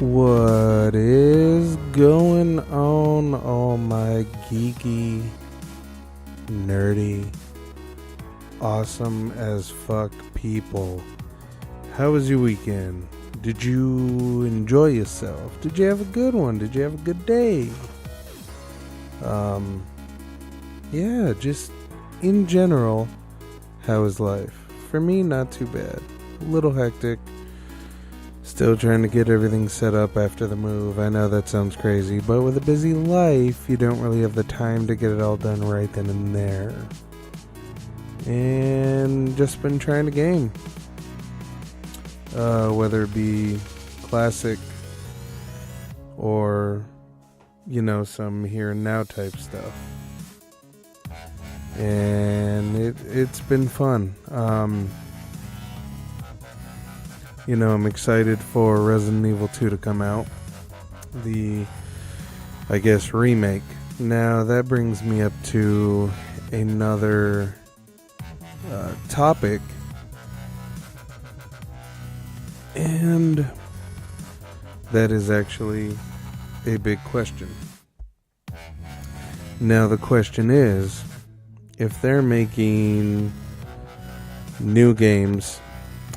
What is going on, all my geeky, nerdy, awesome as fuck people? How was your weekend? Did you enjoy yourself? Did you have a good one? Did you have a good day? Yeah, just in general, how is life? For me, not too bad. A little hectic. Still trying to get everything set up after the move. I know that sounds crazy, but with a busy life, you don't really have the time to get it all done right then and there. And just been trying to game. Whether it be classic or, some here and now type stuff. And it's been fun. I'm excited for Resident Evil 2 to come out. Remake. Now, that brings me up to another topic. And that is actually a big question. Now, the question is, if they're making new games,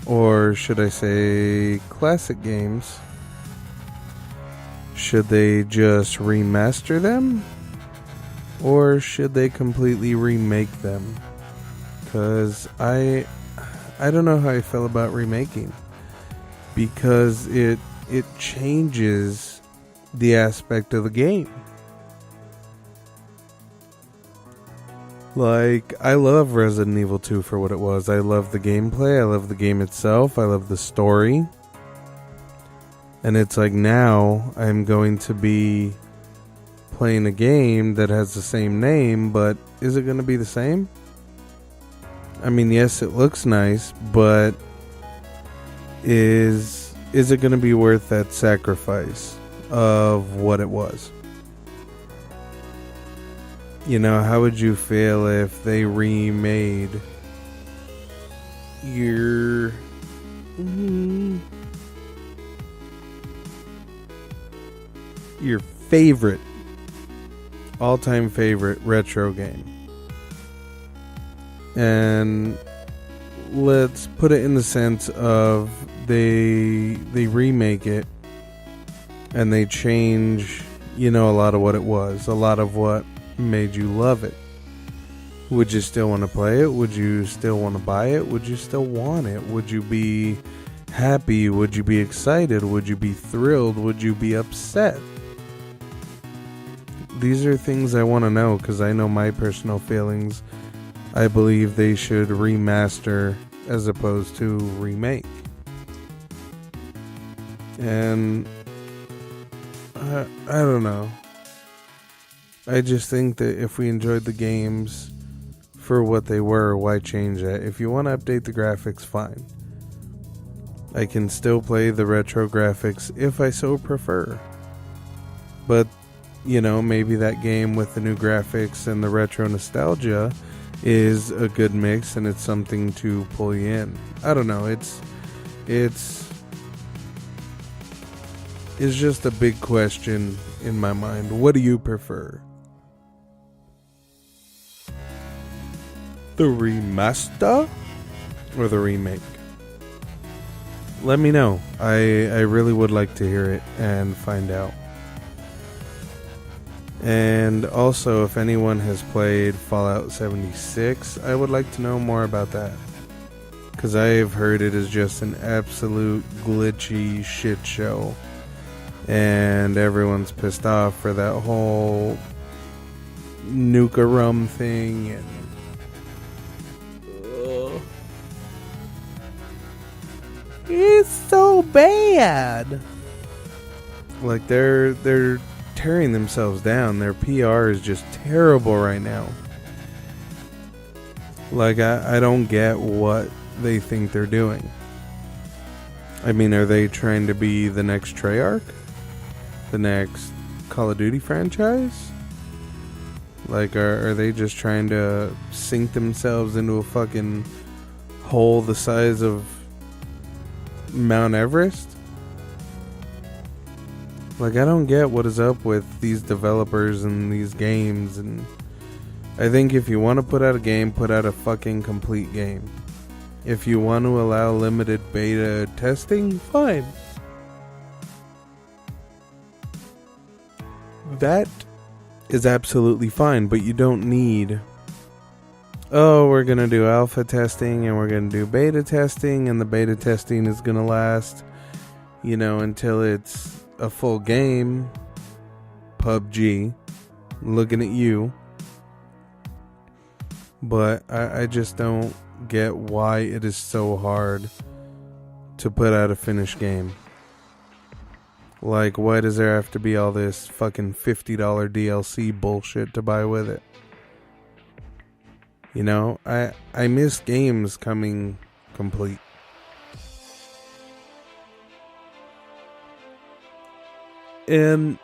or should I say classic games, should they just remaster them? Or should they completely remake them? Because I don't know how I feel about remaking. Because it changes the aspect of the game. Like, I love Resident Evil 2 for what it was. I love the gameplay, I love the game itself, I love the story. And it's like, now I'm going to be playing a game that has the same name, but is it going to be the same? I mean, yes, it looks nice, but is it going to be worth that sacrifice of what it was? How would you feel if they remade your favorite, all-time favorite retro game? And let's put it in the sense of they remake it and they change, a lot of what it was, a lot of what made you love it. Would you still want to play it? Would you still want to buy it? Would you still want it? Would you be happy? Would you be excited? Would you be thrilled? Would you be upset? These are things I want to know, because I know my personal feelings. I believe they should remaster as opposed to remake. And I don't know. I just think that if we enjoyed the games for what they were, why change that? If you want to update the graphics, fine. I can still play the retro graphics if I so prefer. But, maybe that game with the new graphics and the retro nostalgia is a good mix, and it's something to pull you in. I don't know. It's just a big question in my mind. What do you prefer? The remaster or the remake? Let me know. I really would like to hear it and find out. And also, if anyone has played Fallout 76, I would like to know more about that. Because I have heard it is just an absolute glitchy shit show. And everyone's pissed off for that whole Nuka-Rum thing. And it's so bad. Like, they're tearing themselves down. Their PR is just terrible right now. Like, I don't get what they think they're doing. I mean, are they trying to be the next Treyarch? The next Call of Duty franchise? Like, are they just trying to sink themselves into a fucking hole the size of Mount Everest? Like, I don't get what is up with these developers and these games. And I think if you want to put out a game, put out a fucking complete game. If you want to allow limited beta testing, fine. That is absolutely fine, but you don't need, oh, we're going to do alpha testing and we're going to do beta testing, and the beta testing is going to last, until it's a full game. PUBG, looking at you. But I just don't get why it is so hard to put out a finished game. Like, why does there have to be all this fucking $50 DLC bullshit to buy with it? I miss games coming complete. And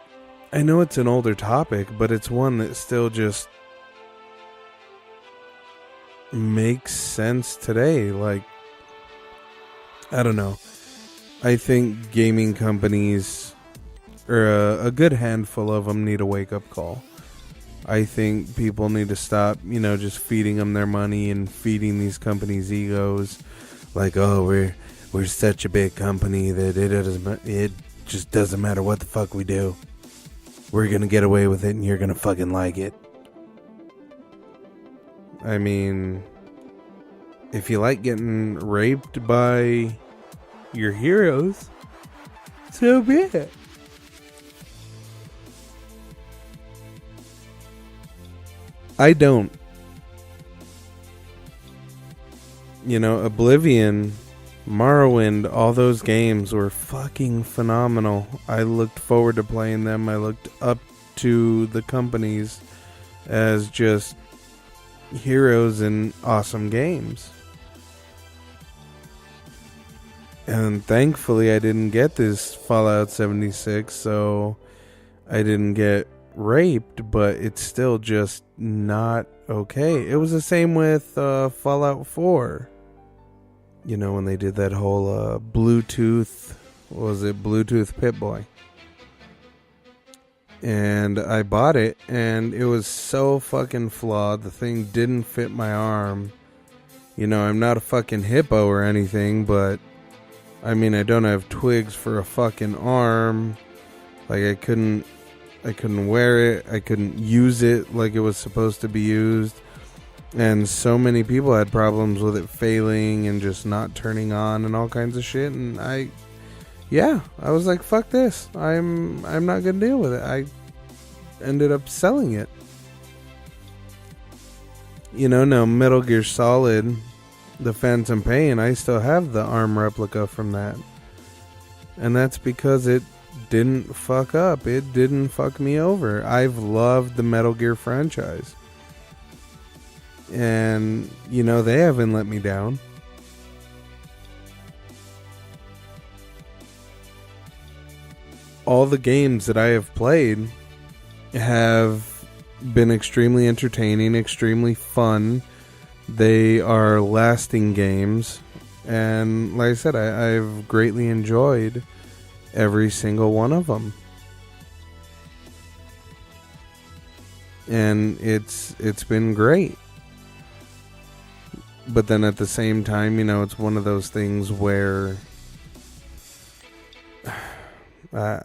I know it's an older topic, but it's one that still just makes sense today. Like, I don't know. I think gaming companies, or a good handful of them, need a wake-up call. I think people need to stop, just feeding them their money and feeding these companies egos. Like, oh, we're such a big company that it just doesn't matter what the fuck we do. We're gonna get away with it and you're gonna fucking like it. I mean, if you like getting raped by your heroes, so be it. I don't. Oblivion, Morrowind, all those games were fucking phenomenal. I looked forward to playing them. I looked up to the companies as just heroes in awesome games. And thankfully I didn't get this Fallout 76, so I didn't get raped, but it's still just not okay. It was the same with Fallout 4. When they did that whole Bluetooth Pip-Boy. And I bought it, and it was so fucking flawed. The thing didn't fit my arm. I'm not a fucking hippo or anything, but I mean, I don't have twigs for a fucking arm. Like, I couldn't wear it. I couldn't use it like it was supposed to be used. And so many people had problems with it failing and just not turning on and all kinds of shit. And I was like, fuck this. I'm not gonna deal with it. I ended up selling it. Now Metal Gear Solid, the Phantom Pain, I still have the arm replica from that. And that's because it didn't fuck up. It didn't fuck me over. I've loved the Metal Gear franchise. And, they haven't let me down. All the games that I have played have been extremely entertaining, extremely fun. They are lasting games. And like I said, I've greatly enjoyed every single one of them. And it's been great. But then at the same time, it's one of those things where I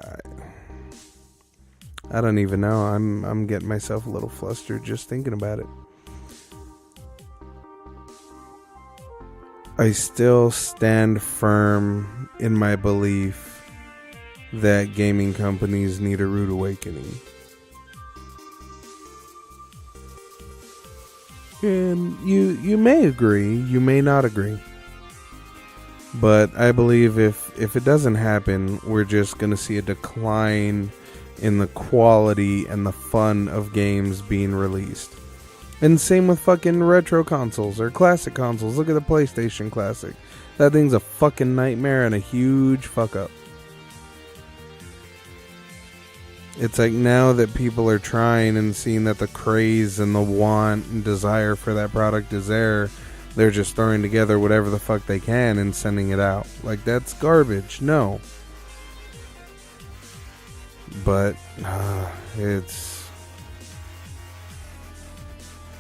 don't even know. I'm getting myself a little flustered just thinking about it. I still stand firm in my belief that gaming companies need a rude awakening. And you may agree, you may not agree. But I believe if it doesn't happen, we're just going to see a decline in the quality and the fun of games being released. And same with fucking retro consoles or classic consoles. Look at the PlayStation Classic. That thing's a fucking nightmare and a huge fuck up. It's like now that people are trying and seeing that the craze and the want and desire for that product is there, they're just throwing together whatever the fuck they can and sending it out. Like, that's garbage. No. But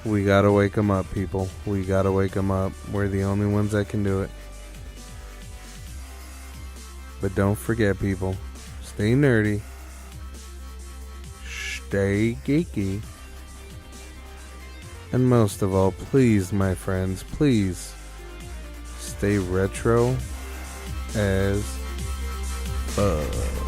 we gotta wake them up, people. We gotta wake them up. We're the only ones that can do it. But don't forget, people, stay nerdy, stay geeky, and most of all, please, my friends, please stay retro as fuck.